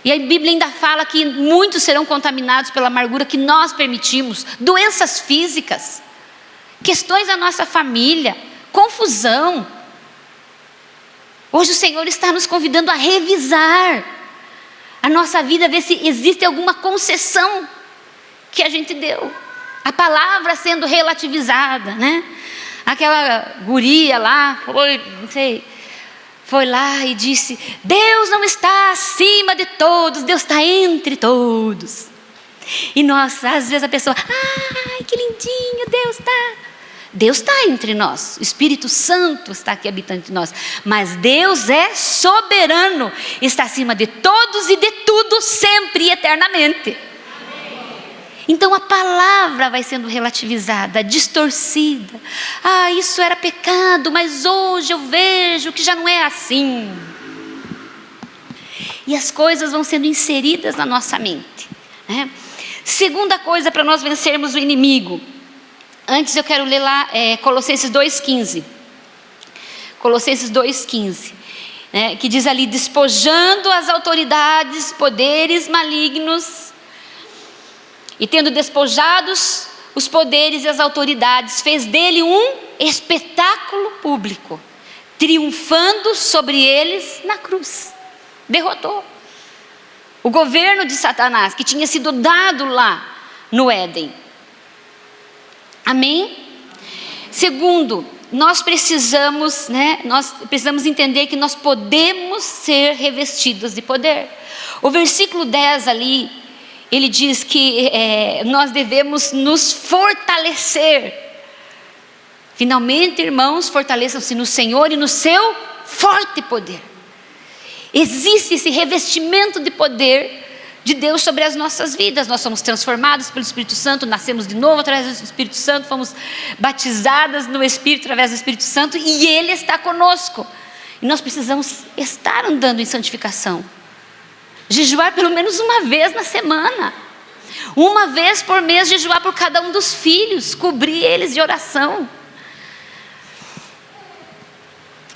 E a Bíblia ainda fala que muitos serão contaminados pela amargura que nós permitimos. Doenças físicas, questões da nossa família, confusão. Hoje o Senhor está nos convidando a revisar a nossa vida, ver se existe alguma concessão que a gente deu. A palavra sendo relativizada, né? Aquela guria lá, foi lá e disse: Deus não está acima de todos, Deus está entre todos. E nós, às vezes a pessoa: ai, que lindinho, Deus está entre nós, o Espírito Santo está aqui habitando entre nós. Mas Deus é soberano, está acima de todos e de tudo, sempre e eternamente. Então a palavra vai sendo relativizada, distorcida. Ah, isso era pecado, mas hoje eu vejo que já não é assim. E as coisas vão sendo inseridas na nossa mente, né? Segunda coisa para nós vencermos o inimigo. Antes eu quero ler lá Colossenses 2,15. Colossenses 2,15. Né, que diz ali: despojando as autoridades, poderes malignos, e tendo despojados os poderes e as autoridades, fez dele um espetáculo público, triunfando sobre eles na cruz. Derrotou o governo de Satanás, que tinha sido dado lá no Éden. Amém? Segundo, nós precisamos entender que nós podemos ser revestidos de poder. O versículo 10 ali, ele diz que nós devemos nos fortalecer. Finalmente, irmãos, fortaleçam-se no Senhor e no seu forte poder. Existe esse revestimento de poder de Deus sobre as nossas vidas. Nós somos transformados pelo Espírito Santo, nascemos de novo através do Espírito Santo, fomos batizadas no Espírito através do Espírito Santo, e Ele está conosco. E nós precisamos estar andando em santificação. Jejuar pelo menos uma vez na semana. Uma vez por mês jejuar por cada um dos filhos, cobrir eles de oração.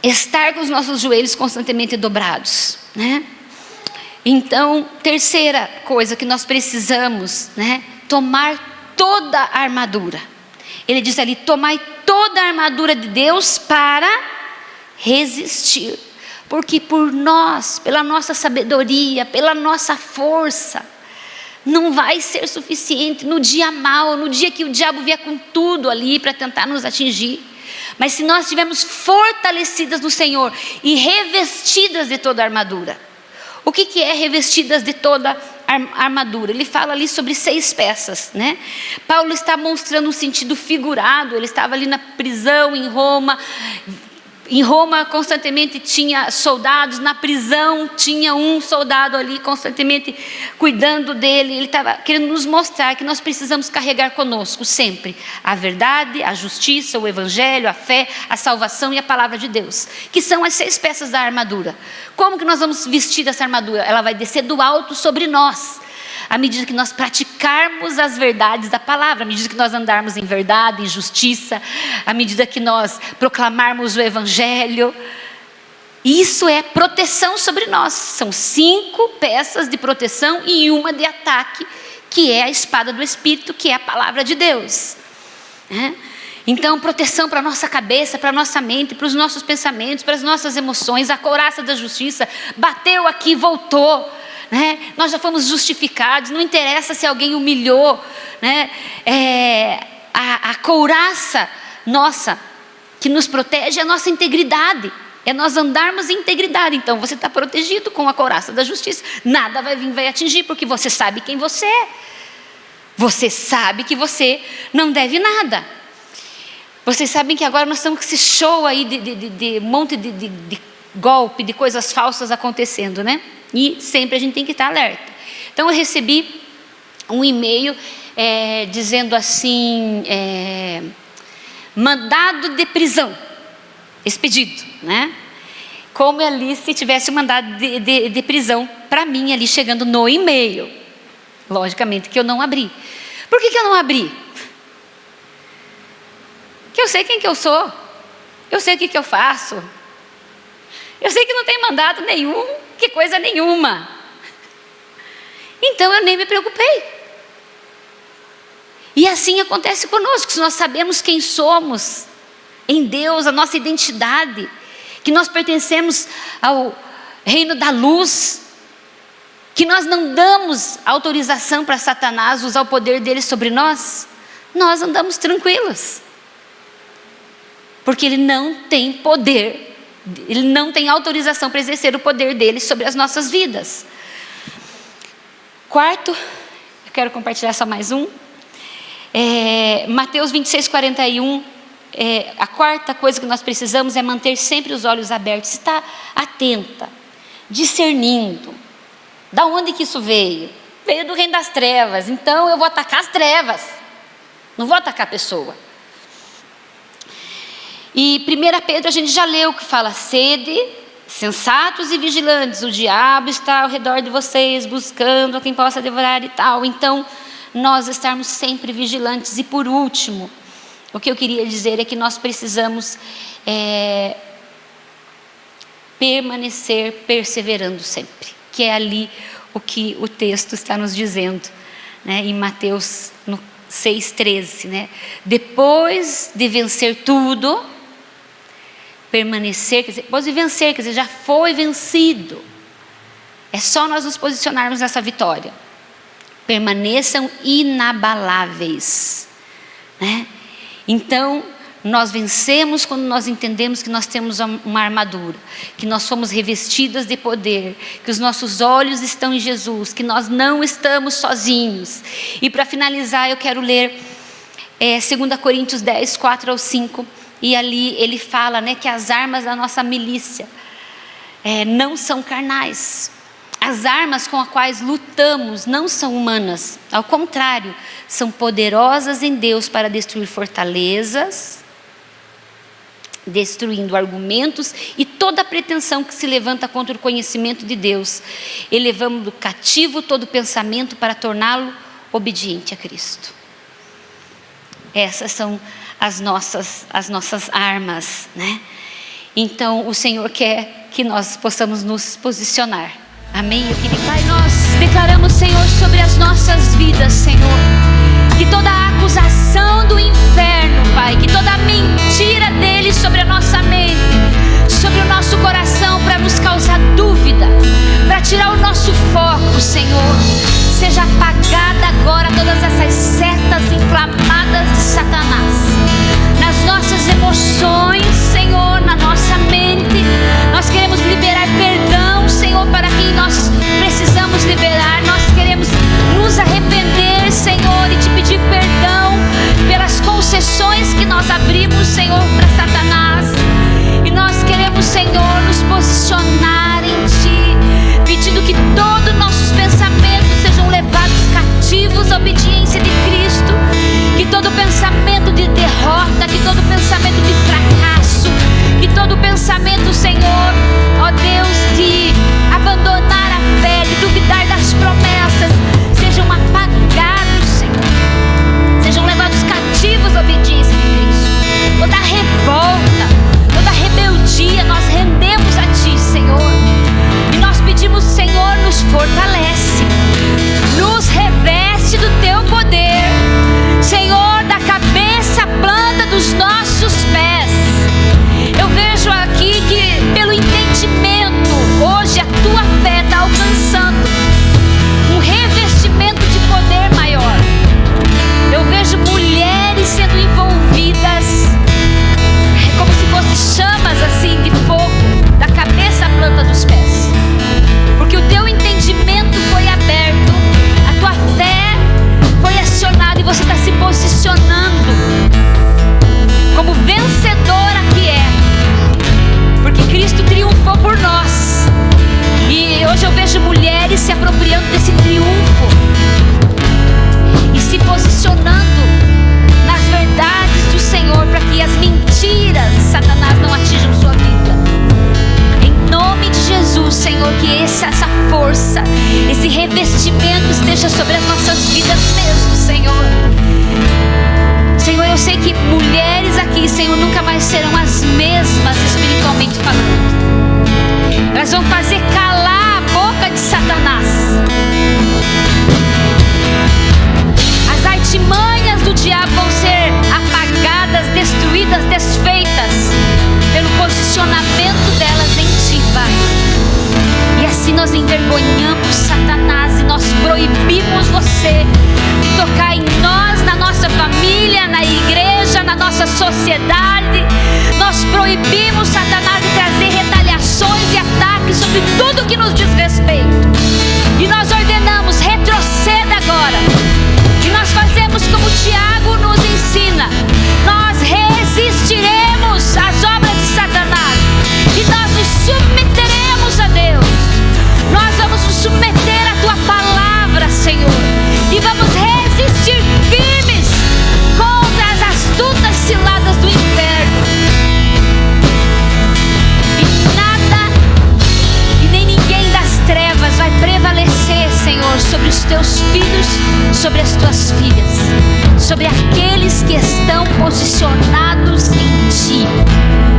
Estar com os nossos joelhos constantemente dobrados, né? Então, terceira coisa que nós precisamos, tomar toda a armadura. Ele diz ali: tomai toda a armadura de Deus para resistir. Porque por nós, pela nossa sabedoria, pela nossa força, não vai ser suficiente no dia mau, no dia que o diabo vier com tudo ali para tentar nos atingir. Mas se nós estivermos fortalecidas no Senhor e revestidas de toda a armadura. O que é revestidas de toda a armadura? Ele fala ali sobre 6 peças, né? Paulo está mostrando um sentido figurado. Ele estava ali na prisão em Roma. Em Roma constantemente tinha soldados, na prisão tinha um soldado ali constantemente cuidando dele. Ele estava querendo nos mostrar que nós precisamos carregar conosco sempre a verdade, a justiça, o evangelho, a fé, a salvação e a palavra de Deus, que são as 6 peças da armadura. Como que nós vamos vestir essa armadura? Ela vai descer do alto sobre nós, à medida que nós praticarmos as verdades da palavra, à medida que nós andarmos em verdade, em justiça, à medida que nós proclamarmos o evangelho. Isso é proteção sobre nós. São 5 peças de proteção e uma de ataque, que é a espada do Espírito, que é a palavra de Deus. Então, proteção para a nossa cabeça, para a nossa mente, para os nossos pensamentos, para as nossas emoções. A couraça da justiça bateu aqui, voltou. Nós já fomos justificados, não interessa se alguém humilhou, a couraça nossa, que nos protege, é a nossa integridade, é nós andarmos em integridade. Então você está protegido com a couraça da justiça, nada vai atingir, porque você sabe quem você é, você sabe que você não deve nada. Vocês sabem que agora nós estamos com esse show aí de monte de golpe, de coisas falsas acontecendo, E sempre a gente tem que estar alerta. Então eu recebi um e-mail dizendo assim, mandado de prisão, expedido, Como ali se tivesse um mandado de prisão para mim ali chegando no e-mail. Logicamente que eu não abri. Por que eu não abri? Porque eu sei quem que eu sou, eu sei o que eu faço. Eu sei que não tem mandado nenhum, que coisa nenhuma. Então eu nem me preocupei. E assim acontece conosco, se nós sabemos quem somos em Deus, a nossa identidade, que nós pertencemos ao reino da luz, que nós não damos autorização para Satanás usar o poder dele sobre nós, nós andamos tranquilos. Porque ele não tem poder, ele não tem autorização para exercer o poder dele sobre as nossas vidas. Quarto, eu quero compartilhar só mais um. Mateus 26:41. A quarta coisa que nós precisamos é manter sempre os olhos abertos, estar atenta, discernindo. Da onde que isso veio? Veio do reino das trevas, então eu vou atacar as trevas, não vou atacar a pessoa. E 1 Pedro a gente já leu que fala: sede sensatos e vigilantes, o diabo está ao redor de vocês, buscando a quem possa devorar e tal. Então, nós estarmos sempre vigilantes. E por último, o que eu queria dizer é que nós precisamos permanecer perseverando sempre, que é ali o que o texto está nos dizendo, em Mateus 6,13, Depois de vencer tudo, permanecer, quer dizer, depois de vencer, quer dizer, já foi vencido. É só nós nos posicionarmos nessa vitória. Permaneçam inabaláveis, Então, Nós vencemos quando nós entendemos que nós temos uma armadura, que nós somos revestidas de poder, que os nossos olhos estão em Jesus, que nós não estamos sozinhos. E para finalizar, eu quero ler 2 Coríntios 10, 4-5, e ali ele fala, né, que as armas da nossa milícia não são carnais. As armas com as quais lutamos não são humanas, ao contrário, são poderosas em Deus para destruir fortalezas, destruindo argumentos e toda pretensão que se levanta contra o conhecimento de Deus, elevando cativo todo pensamento para torná-lo obediente a Cristo. Essas são as nossas armas, né? Então o Senhor quer que nós possamos nos posicionar. Amém? Eu queria... Pai, nós declaramos, Senhor, sobre as nossas vidas, Senhor, que toda acusação do inferno, Pai, que toda mentira dele sobre a nossa mente, sobre o nosso coração, para nos causar dúvida, para tirar o nosso foco, Senhor, seja apagada agora todas essas setas inflamadas de Satanás, nas nossas emoções, Senhor, na nossa mente. Nós queremos liberar perdão, Senhor, para quem nós precisamos liberar. Nós queremos nos arrepender, Senhor, e te pedir perdão pelas concessões que nós abrimos, Senhor, para Satanás. E nós queremos, Senhor, nos posicionar em Ti, pedindo que todos nossos pensamentos sejam levados cativos à obediência de Cristo, que todo pensamento de derrota, que todo pensamento de fracasso, que todo pensamento, Senhor, ó Deus, de abandonar a fé, de duvidar das promessas, sejam apagados, Senhor, sejam levados cativos à obediência de Cristo. Toda revolta, toda rebeldia, nós rendemos a Ti, Senhor, e nós pedimos, Senhor, nos fortalece, nos reveste do Teu poder, Senhor, da cabeça à planta dos nossos pés. Eu vejo aqui que pelo entendimento, hoje a Tua fé está alcançando um revestimento de poder maior. Eu vejo mulheres sendo envolvidas, como se fossem chamas assim de fogo, da cabeça à planta dos pés, porque o Teu entendimento foi aberto, a Tua fé foi acionada e você está se posicionando como vencedora que é, porque Cristo triunfou por nós. E hoje eu vejo mulheres se apropriando desse triunfo e se posicionando nas verdades do Senhor, para que as mentiras de Satanás não atinjam sua vida. Em nome de Jesus, Senhor, que essa força, esse revestimento esteja sobre as nossas vidas mesmo, Senhor. Senhor, eu sei que mulheres aqui, Senhor, nunca mais serão as mesmas espiritualmente falando. Elas vão fazer calar a boca de Satanás. As artimanhas do diabo vão ser apagadas, destruídas, desfeitas pelo posicionamento delas em Ti, Pai. E assim nós envergonhamos Satanás e nós proibimos você de tocar em nós, na nossa família, na igreja, na nossa sociedade. Nós proibimos Satanás de trazer retaliações e ataques sobre tudo que nos diz respeito. E nós ordenamos, retroceda agora. E nós fazemos como Tiago nos ensina. Nós resistiremos às obras de Satanás e nós nos submeteremos a Deus. Nós vamos nos submeter à Tua palavra, Senhor, e vamos resistir firmes contra as astutas ciladas do inferno. E nada e nem ninguém das trevas vai prevalecer, Senhor, sobre os Teus filhos, sobre as Tuas filhas, sobre aqueles que estão posicionados em Ti.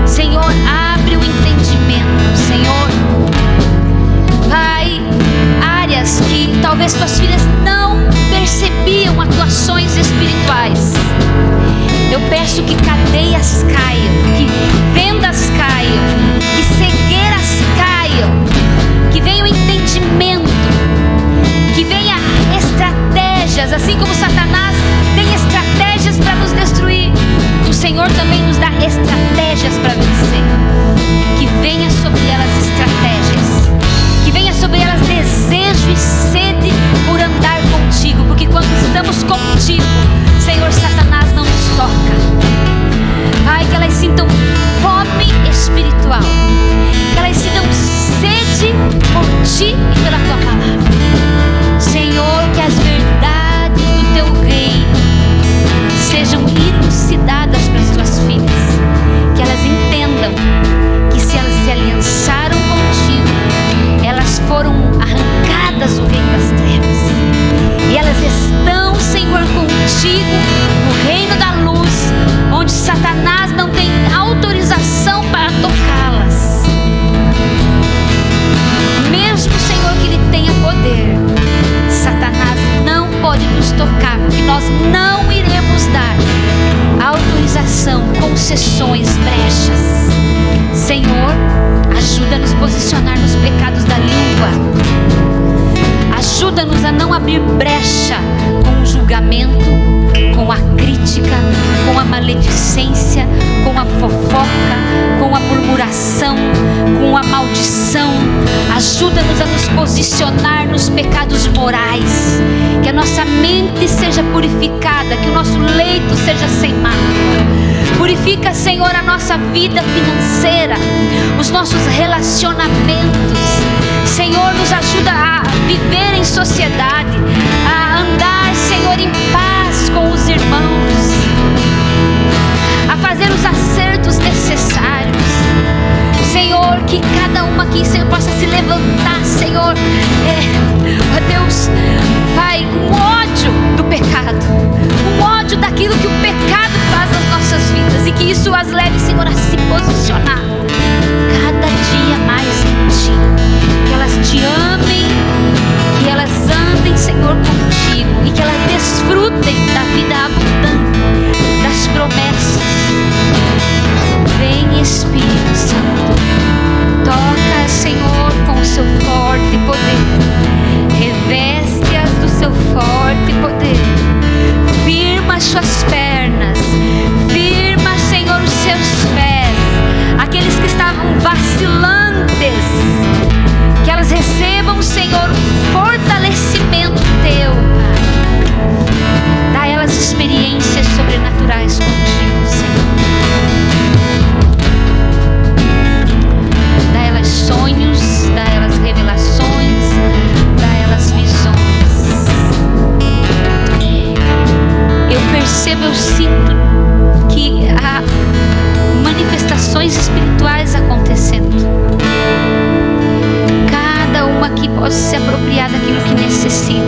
Senhor, abre o entendimento, Senhor. Pai, áreas que talvez Tuas filhas não percebiam, atuações espirituais. Eu peço que cadeias caiam, que vendas caiam, que cegueiras caiam, que venha o entendimento, que venha estratégias, assim como Satanás tem estratégias para nos destruir. O Senhor também nos Satanás não tem autorização para tocá-las. Mesmo, Senhor, que Ele tenha poder, Satanás não pode nos tocar, porque nós não iremos dar autorização, concessões, brechas. Senhor, ajuda-nos a posicionar nos pecados da língua. Ajuda-nos a não abrir brecha com o julgamento, com a crítica, com a maledicência, com a fofoca, com a murmuração, com a maldição. Ajuda-nos a nos posicionar nos pecados morais, que a nossa mente seja purificada, que o nosso leito seja sem mácula. Purifica, Senhor, a nossa vida financeira, os nossos relacionamentos. Senhor, nos ajuda a viver em sociedade, a andar, Senhor, em paz com os irmãos, a fazer os acertos necessários. Senhor, que cada uma aqui, Senhor, possa se levantar, Senhor, ó Deus, Pai, com ódio do pecado, com ódio daquilo que o pecado faz nas nossas vidas, e que isso as leve, Senhor, a se posicionar cada dia mais em Ti, que elas Te amem, que elas andem, Senhor, contigo, e que elas desfrutem da vida abundante, das promessas. Vem, Espírito Santo, toca, Senhor, com o Seu forte poder, reveste-as do Seu forte poder, firma as suas pernas, firma, Senhor, os seus pés, aqueles que estavam vacilantes, que elas recebam, Senhor, o fortalecimento Teu, Pai. Dá a elas experiências sobrenaturais contigo, Senhor. Dá a elas sonhos, dá a elas revelações, dá a elas visões. Eu percebo, eu sinto que há manifestações espirituais acontecendo. Cada uma aqui pode se apropriar daquilo que necessita.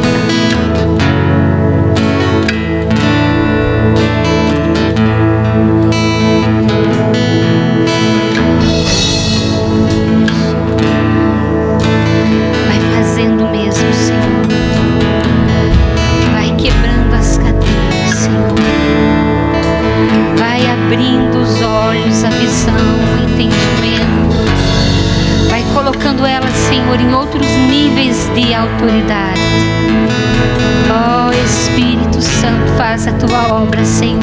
Vai fazendo mesmo, Senhor. Vai quebrando as cadeias, Senhor. Vai abrindo os olhos, a visão, o entendimento. Vai colocando elas, Senhor, em outros níveis de autoridade. Ó Espírito Santo, faz a Tua obra, Senhor.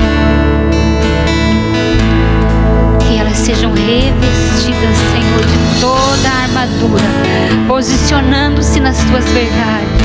Que elas sejam revestidas, Senhor, de toda a armadura, posicionando-se nas Tuas verdades.